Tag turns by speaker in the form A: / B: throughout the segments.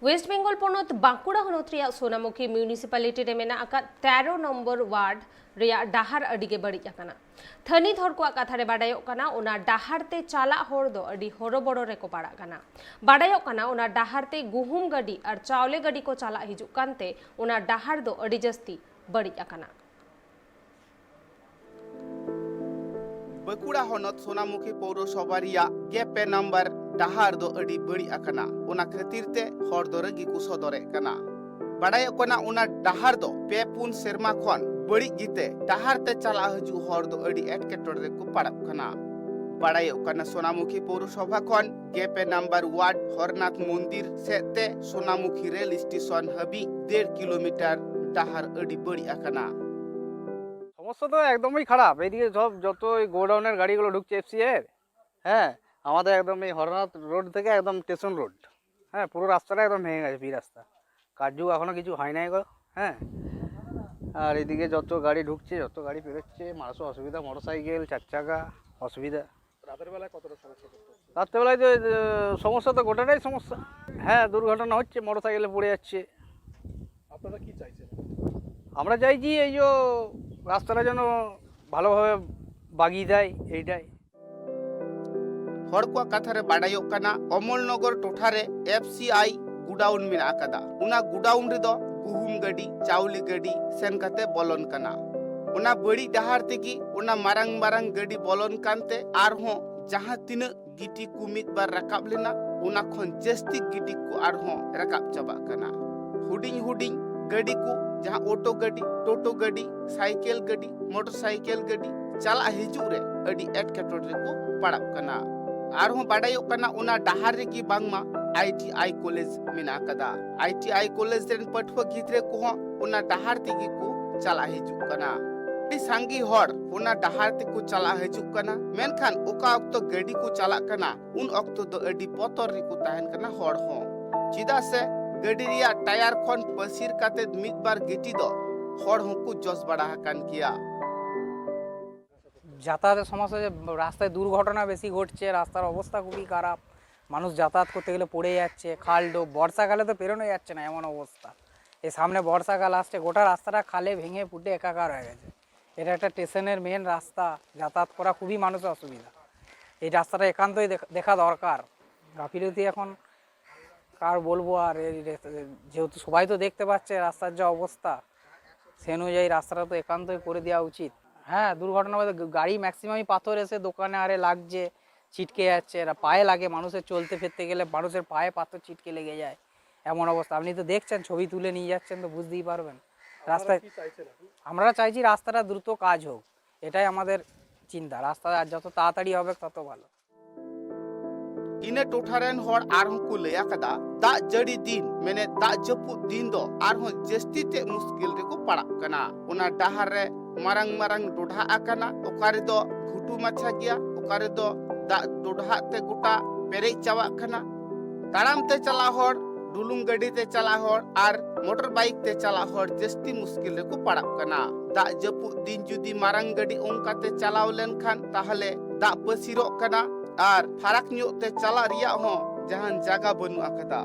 A: Waste Bengal पनत Bankura हनत रिया Sonamukhi municipality रे मेना आका 13 नम्बर वार्ड रिया डाहार अडिगे बड़ी आकाना थनी हर को कथा रे बाडायोग काना ओना डाहारते चाला हर दो अडी हरोबड़ो रे को पाड़ा काना बाडायोग काना ओना डाहारते गुहुम गाड़ी और चावले गाड़ी को चाला हिजुग कानते ओना डाहार दो अडी जस्ती बड़ी आकाना
B: बांकुड़ा हनत सोनामुखी पौरसभा रिया गेपे नंबर डाहार दो अडी बड़ी आकाना ओना खातिरते हर दो रगी को सदरे काना बाडायोग काना ओना डाहार दो पे पुन सेरमा खन बड़ी गीते डाहार ते चला हजू हर दो अडी एटकेटोरे को पाड़ाब काना बाडायोग काना सोनामुखी पौरसभा खन गेपे नंबर वार्ड हरनाथ मंदिर सेते सोनामुखी रेल स्टेशन हबी 1.5 किलोमीटर डाहार अडी बड़ी आकाना
C: সমস্যা তো একদমই খারাপ। এইদিকে সব যত গোডাউনের গাড়িগুলো ঢুকছে এফসি এর, হ্যাঁ আমাদের একদম এই হরনাথ রোড থেকে একদম স্টেশন রোড, হ্যাঁ পুরো রাস্তাটা একদম ভেঙে গেছে, পি রাস্তা কাজও এখনো কিছু হয় নাই গো। হ্যাঁ আর এদিকে যত গাড়ি ঢুকছে যত গাড়ি বেরোচ্ছে মানুষের অসুবিধা, মোটর সাইকেল 4 চাকা অসুবিধা। রাতের বেলায় কতটা সমস্যা? রাত্রেবেলায় তো সমস্যা তো গোটাটাই সমস্যা। হ্যাঁ দুর্ঘটনা হচ্ছে, মোটর সাইকেলে পড়ে যাচ্ছে। আপনারা কি চাইছেন? আমরা চাইছি এই যে রাস্তাটা যেন ভালোভাবে বাগিয়ে দেয়, এইটাই।
B: हर को कथा रे बाडायोग काना अमलनगर टोठारे एफसीआई गुडाउन मेना आकादा उना गुडाउन रे दो गुहुम गाड़ी चावली गाड़ी सेन काते बोलन काना उना बड़ी डाहार तेगी उना मारंग मारंग गाड़ी बोलन कानते आरहों जहां तीन गिटी को मिद बार रकाब लेना उना खन जस्ती गिटी को आरहों रकाब चाबा काना हुडिंग हुडिंग गाड़ी को जहां ऑटो गाड़ी टोटो गाड़ी साइकिल गाड़ी मोटरसाइकिल गाड़ी चला हिजू रे अडी एटकेटोरे को पड़ाब काना आरहों बाडायोग काना उना डाहार रे की बांगमा आईटीआई कॉलेज मेना कदा आईटीआई कॉलेज रेन पठवा गिद्रे को उना डाहार तेगी को चला हिजू काना अडी सांगी हर उना डाहार ते को चला हिजू काना मेनखान ओका अक्तो गाड़ी को चला काना उन अक्तो दो अडी पतर रे को ताहन काना हर हो चिदा से गाड़ी रिया टायर खन पसिर काते मिद बार गिटी दो हर हो को जस बड़ा कान किया
D: যাতায়াতের সমস্যা, যে রাস্তায় দুর্ঘটনা বেশি ঘটছে, রাস্তার অবস্থা খুবই খারাপ, মানুষ যাতায়াত করতে গেলে পড়ে যাচ্ছে, খাল ডোব, বর্ষাকালে তো পেরোনো যাচ্ছে না এমন অবস্থা। এই সামনে বর্ষাকাল আসছে, গোটা রাস্তাটা খালে ভেঙে ফুটে একাকার হয়ে গেছে। এটা একটা স্টেশনের মেন রাস্তা, যাতায়াত করা খুবই মানুষের অসুবিধা। এই রাস্তাটা একান্তই দেখা দরকার। গাফিলতি এখন কার বলবো আর, যেহেতু সবাই তো দেখতে পাচ্ছে রাস্তার যা অবস্থা, সে অনুযায়ী রাস্তাটা তো একান্তই করে দেওয়া উচিত। হ্যাঁ দুর্ঘটনা বলতে গাড়ি ম্যাক্সিমামই পাথর এসে দোকানে আরে লাগছে, ছিটকে যাচ্ছে, এরা পায়ে লাগে, মানুষের চলতে ফিরতে গেলে মানুষের পায়ে পাথর ছিটকে লেগে যায় এমন অবস্থা। আপনি তো দেখছেন, ছবি তুলে নিয়ে যাচ্ছেন তো বুঝতেই পারবেন রাস্তায়। আমরা চাইছি রাস্তাটা দ্রুত কাজ হোক, এটাই আমাদের চিন্তা। রাস্তা যত তাড়াতাড়ি হবে তত ভালো।
B: इने टोठारेन हर आरहों को लया कदा दा जड़ी दिन मैंने दा जपु दिन दो आरहों जस्ती ते मुश्किल रे को पड़ा कना उना डाहार रे मारंग मारंग डोढा आकना ओकारे दो घुटू माछा गया ओकारे दो दा डोढा ते गुटा पेरे चावा कना ताड़ाम ते चला हर डुलुंग गाड़ी ते चला हर आर मोटर बाइक ते चला हर जस्ती मुश्किल रे को पड़ा कना दा जपु दिन जुदी मारंग गाड़ी ओंका ते चलाव लेन खान ताहले दा पसिरो कना আর ফারাক নিয়তে চালা রিয়া হ জাহান জায়গা বনু আকাদা।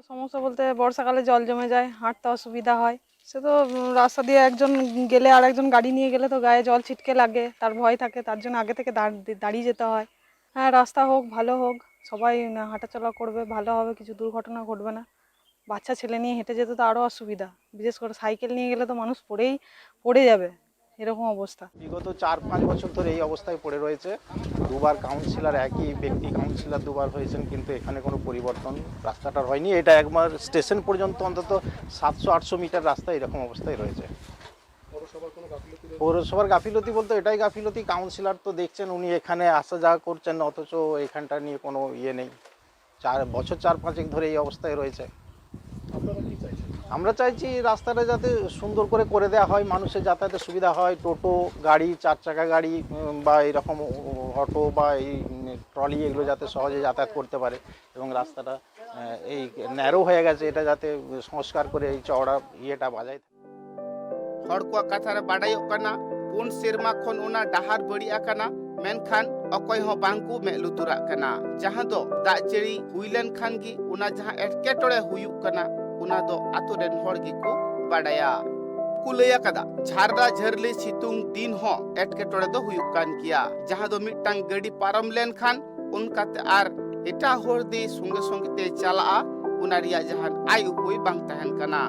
E: সমস্যা বলতে বর্ষাকালে জল জমে যায়, হাঁটতে অসুবিধা হয়। সে তো রাস্তা দিয়ে একজন গেলে আর একজন গাড়ি নিয়ে গেলে তো গায়ে জল ছিটকে লাগে, তার ভয় থাকে, তার জন্য আগে থেকে দাঁড়িয়ে যেতে হয়। হ্যাঁ রাস্তা হোক, ভালো হোক, সবাই হাঁটাচলা করবে, ভালো হবে, কিছু দুর্ঘটনা ঘটবে না। বাচ্চা ছেলে নিয়ে হেঁটে যেতে তো আরও অসুবিধা, বিশেষ করে সাইকেল নিয়ে গেলে তো মানুষ পড়ে যাবে, এরকম অবস্থা।
F: বিগত 4-5 বছর ধরে এই অবস্থায় পড়ে রয়েছে। দুবার কাউন্সিলর, একই ব্যক্তি কাউন্সিলর দুবার হয়েছেন, কিন্তু এখানে কোনো পরিবর্তন রাস্তাটার হয়নি। এটা একবার স্টেশন পর্যন্ত অন্তত 700-800 মিটার রাস্তা এরকম অবস্থায় রয়েছে। পৌরসভার গাফিলতি বলতে এটাই গাফিলতি, কাউন্সিলর তো দেখছেন উনি এখানে আসা যাওয়া করছেন, অথচ এখানটা নিয়ে কোনো ইয়ে নেই। 4-5 ধরে এই অবস্থায় রয়েছে। আমরা চাইছি রাস্তাটা যাতে সুন্দর করে দেওয়া হয়, মানুষের যাতায়াতের সুবিধা হয়, টোটো গাড়ি, 4 চাকা গাড়ি বা এরকম অটো বা এই ট্রলি এগুলো যাতে সহজে যাতায়াত করতে পারে, এবং রাস্তাটা এই ন্যারো হয়ে গেছে, এটা যাতে সংস্কার করে এই চওড়া ইয়েটা বাজায়।
B: हर को कथा रे बाडायोग काना पुन सेरमा खन उना डाहार बड़ी आकाना मेनखान अकय हो बांकु मे लुतुरा कना जहां दो दाग जड़ी हुइलन खान गी उना जहां एटकेटोड़े हुयुक कना उना दो आतो रेन हर गी को बाडाया कुलैया कदा झारदा झरली सितुंग दिन हो एटकेटोड़े दो हुयुक कान किया जहां दो मिटटांग गड़ी पारम लेन खान उनकाते आर एटा होर दे संगे संगे ते चला उना रिया जहां आय उपुय बांग तहन कना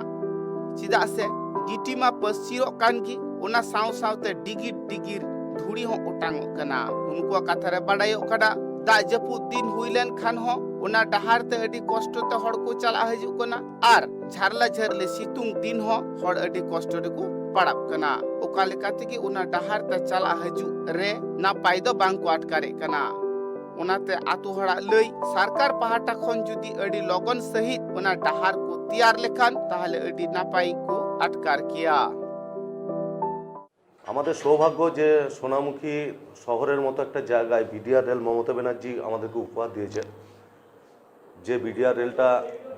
B: चिदा से गिटिमा पसिरो कान की उना साव सावते डिगिर डिगिर धुड़ी हो ओटांग कना उनको कथा रे बाडायो कदा दा जपु दिन हुइलेन खान हो उना डहार ते अडी कष्ट ते हड़ को चला हजु कना आर झारला झरले सितुंग दिन हो हड़ अडी कष्ट रे को पड़ाब कना ओका लेकाते कि उना डहार ते चला हजु रे ना पाइदो बांग को अटकारे कना उनाते आतु हड़ा लई सरकार पहाटा खन जुदी अडी लगन सहित उना डहार को तैयार लेखान ताहले अडी नापाई को अटकार किया
G: আমাদের সৌভাগ্য যে সোনামুখী শহরের মতো একটা জায়গায় বিডিআর রেল মমতা ব্যানার্জি আমাদেরকে উপহার দিয়েছে যে বিডিআর রেলটা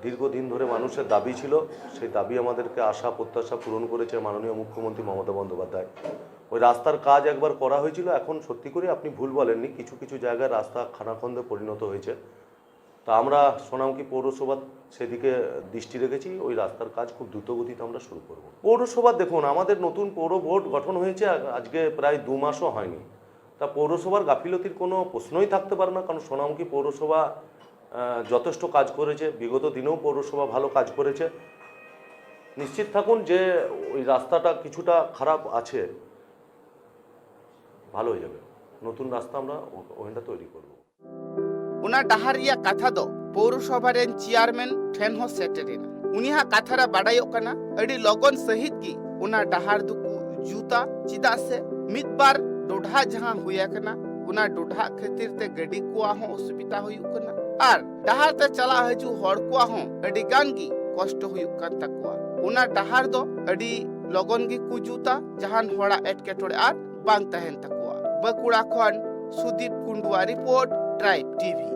G: দীর্ঘদিন ধরে মানুষের দাবি ছিল সেই দাবি আমাদেরকে আশা প্রত্যাশা পূরণ করেছে মাননীয় মুখ্যমন্ত্রী মমতা বন্দ্যোপাধ্যায় ওই রাস্তার কাজ একবার করা হয়েছিল এখন সত্যি করে আপনি ভুল বলেননি কিছু কিছু জায়গায় রাস্তা খানাখন্দে পরিণত হয়েছে তা আমরা সোনামুখী পৌরসভা সেদিকে দৃষ্টি রেখেছি ওই রাস্তার কাজ খুব দ্রুতগতিতে আমরা শুরু করব পৌরসভা দেখুন আমাদের নতুন পৌর বোর্ড গঠন হয়েছে আজকে প্রায় 2 মাসও হয়নি তা পৌরসভার গাফিলতির কোনো প্রশ্নই থাকতে পারে না কারণ সোনামুখী পৌরসভা যথেষ্ট কাজ করেছে বিগত দিনেও পৌরসভা ভালো কাজ করেছে নিশ্চিত থাকুন যে ওই রাস্তাটা কিছুটা খারাপ আছে ভালো হয়ে যাবে নতুন রাস্তা আমরা ওখানটা তৈরি করব
B: उना डहारिया कथा दो पौरसभा रेन चेयरमैन ठेन हो सेटेरिना उनिहा कथारा बाडायो कना अडी लगन सहित की उना डहार दुकु जूता चिदा से मिद बार डोढा जहां हुया कना उना डोढा खातिर ते गडी को हो असुविधा हुयु कना आर डहार ते चला हजु हड़ को हो अडी गान की कष्ट हुयु कन तकवा उना डहार दो अडी लगन की कु जूता जहां होड़ा एटकेटोड़े आर बांग तहन तकवा बकुड़ा खन सुदीप कुंडुआ रिपोर्ट ट्राइब टीवी।